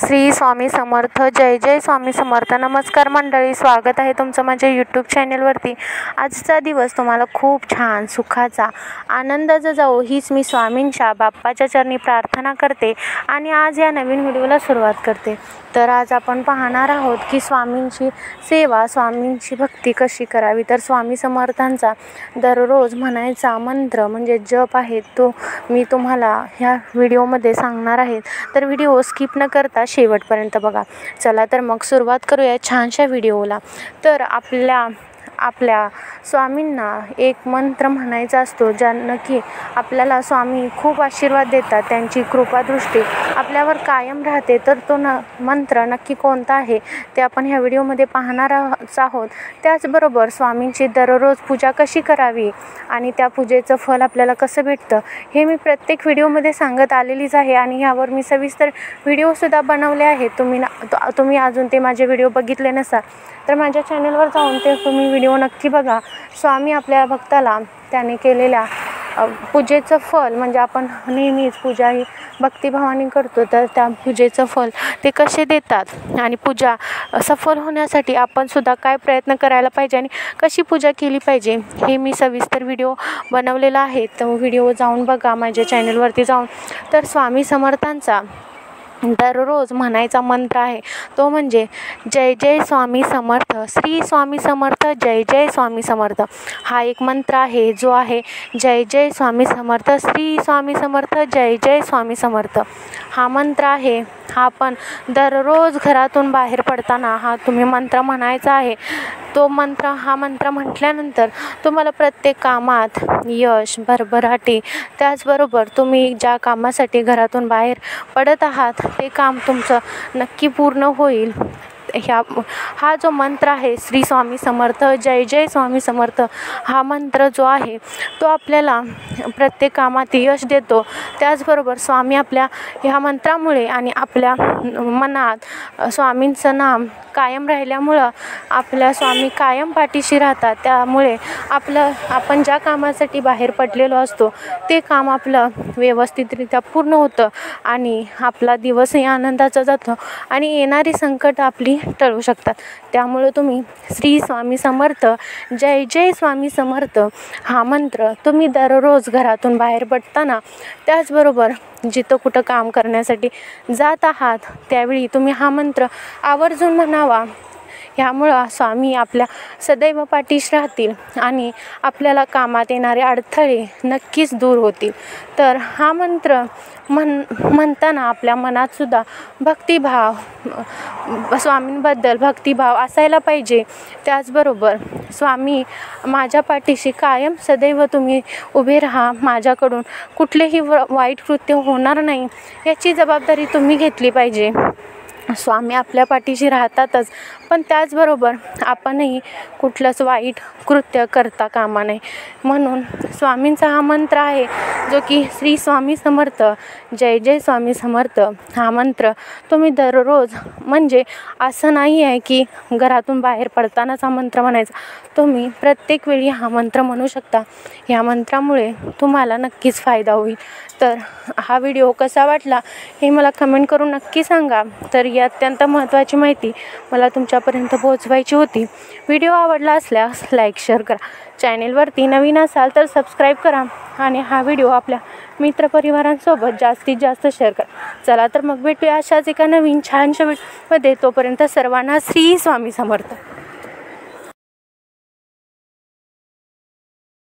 श्री स्वामी समर्थ. जय जय स्वामी समर्थ. नमस्कार मंडळी, स्वागत आहे तुमचं माझ्या यूट्यूब चॅनलवरती. आजचा दिवस तुम्हाला खूप छान सुखाचा आनंदाचा जाओ हीच मी स्वामींच्या बाप्पाच्या चरणी प्रार्थना करते आणि आज या नवीन व्हिडिओला सुरुवात करते. तर आज आपण पाहणार आहोत की स्वामींची सेवा, स्वामींची भक्ती कशी करावी. तर स्वामी समर्थांचा दररोज म्हणायचा मंत्र म्हणजे जप आहे तो मी तुम्हाला ह्या व्हिडिओमध्ये सांगणार आहे. तर व्हिडिओ स्किप न करता शेवटपर्यंत बघा. चला तर मग सुरुवात करूया छानशा व्हिडिओला. तर आपल्या स्वामींना एक मंत्र म्हणायचा असतो ज्यानं की आपल्याला स्वामी खूप आशीर्वाद देतात, त्यांची कृपादृष्टी आपल्यावर कायम राहते. तर तो मंत्र नक्की कोणता आहे ते आपण ह्या व्हिडिओमध्ये पाहणार आहोत. त्याचबरोबर स्वामींची दररोज पूजा कशी करावी आणि त्या पूजेचं फल आपल्याला कसं भेटतं हे मी प्रत्येक व्हिडिओमध्ये सांगत आलेलीच आहे आणि ह्यावर मी सविस्तर व्हिडिओसुद्धा बनवले आहेत. तुम्ही अजून ते माझे व्हिडिओ बघितले नसाल तर माझ्या चॅनलवर जाऊन ते तुम्ही व्हिडिओ नक्की बघा. स्वामी आपल्या भक्ताला त्याने केलेल्या पूजेचं फल म्हणजे आपण नेहमीच पूजा ही भक्तिभावाने करतो, तर त्या पूजेचं फल ते कसे देतात आणि पूजा सफल होण्यासाठी आपण सुद्धा काय प्रयत्न करायला पाहिजे आणि कशी पूजा केली पाहिजे हे मी सविस्तर व्हिडिओ बनवलेला आहे. तो व्हिडिओ जाऊन बघा माझ्या चॅनलवरती जाऊन. तर स्वामी समर्थांचा दररोज म्हणायचा मंत्र आहे तो म्हणजे जय जय स्वामी समर्थ, श्री स्वामी समर्थ, जय जय स्वामी समर्थ. हा एक मंत्र आहे जो आहे जय जय स्वामी समर्थ, श्री स्वामी समर्थ, जय जय स्वामी समर्थ. हा मंत्र आहे, हा आपण दररोज घरातून बाहेर पडताना हा तुम्ही मंत्र म्हणायचा आहे. हा मंत्र म्हटल्यानंतर तुम्हाला प्रत्येक कामात यश, भरभराटी, त्याचबरोबर तुम्ही ज्या कामासाठी घरातून बाहेर पडत आहात ते काम तुमचं नक्की पूर्ण होईल. हा जो मंत्र आहे श्री स्वामी समर्थ, जय जय स्वामी समर्थ, हा मंत्र जो आहे तो आपल्याला प्रत्येक कामात यश देतो. त्याचबरोबर स्वामी आपल्या ह्या मंत्रामुळे आणि आपल्या मनात स्वामींचं नाम कायम राहिल्यामुळं आपल्या स्वामी कायम पाठीशी राहतात. त्यामुळे आपण ज्या कामासाठी बाहेर पडलेलो असतो ते काम आपलं व्यवस्थितरित्या पूर्ण होतं आणि आपला दिवसही आनंदाचा जातो आणि येणारी संकट आपली टळू शकतात. त्यामुळे तुम्ही श्री स्वामी समर्थ, जय जय स्वामी समर्थ हा मंत्र तुम्ही दररोज घरातून बाहेर पडताना, त्याचबरोबर जिथं कुठं काम करण्यासाठी जात आहात त्यावेळी तुम्ही हा मंत्र आवर्जून म्हणावा. ह्यामुळं स्वामी आपल्या सदैव पाठीशी राहतील आणि आपल्याला कामात येणारे अडथळे नक्कीच दूर होतील. तर हा मंत्र म्हणताना आपल्या मनात सुद्धा भक्तिभाव, स्वामींबद्दल भक्तिभाव असायला पाहिजे. त्याचबरोबर स्वामी माझ्या पाठीशी कायम सदैव तुम्ही उभे राहा, माझ्याकडून कुठलेही वाईट कृत्य होणार नाही याची जबाबदारी तुम्ही घेतली पाहिजे. स्वामी आपल्या पाठीशी राहतातच, पण त्याचबरोबर आपणही कुठलंच वाईट कृत्य करता कामा नये. म्हणून स्वामींचा हा मंत्र आहे जो की श्री स्वामी समर्थ, जय जय स्वामी समर्थ हा मंत्र तुम्ही दररोज, म्हणजे असं नाही आहे की घरातून बाहेर पडतानाच हा मंत्र म्हणायचा, तुम्ही प्रत्येक वेळी हा मंत्र म्हणू शकता. ह्या मंत्रामुळे तुम्हाला नक्कीच फायदा होईल. तर हा व्हिडिओ कसा वाटला हे मला कमेंट करून नक्की सांगा. तर ही अत्यंत महत्त्वाची माहिती मला तुमच्यापर्यंत पोहोचवायची होती. व्हिडिओ आवडला असल्यास लाईक, शेअर करा. चॅनेलवरती नवीन असाल तर सबस्क्राईब करा आणि हा व्हिडिओ आपल्या मित्रपरिवारांसोबत जास्तीत जास्त शेअर करा. चला तर मग भेटूया अशाच एका नवीन छानशा व्हिडिओमध्ये. तोपर्यंत सर्वांना श्री स्वामी समर्थ.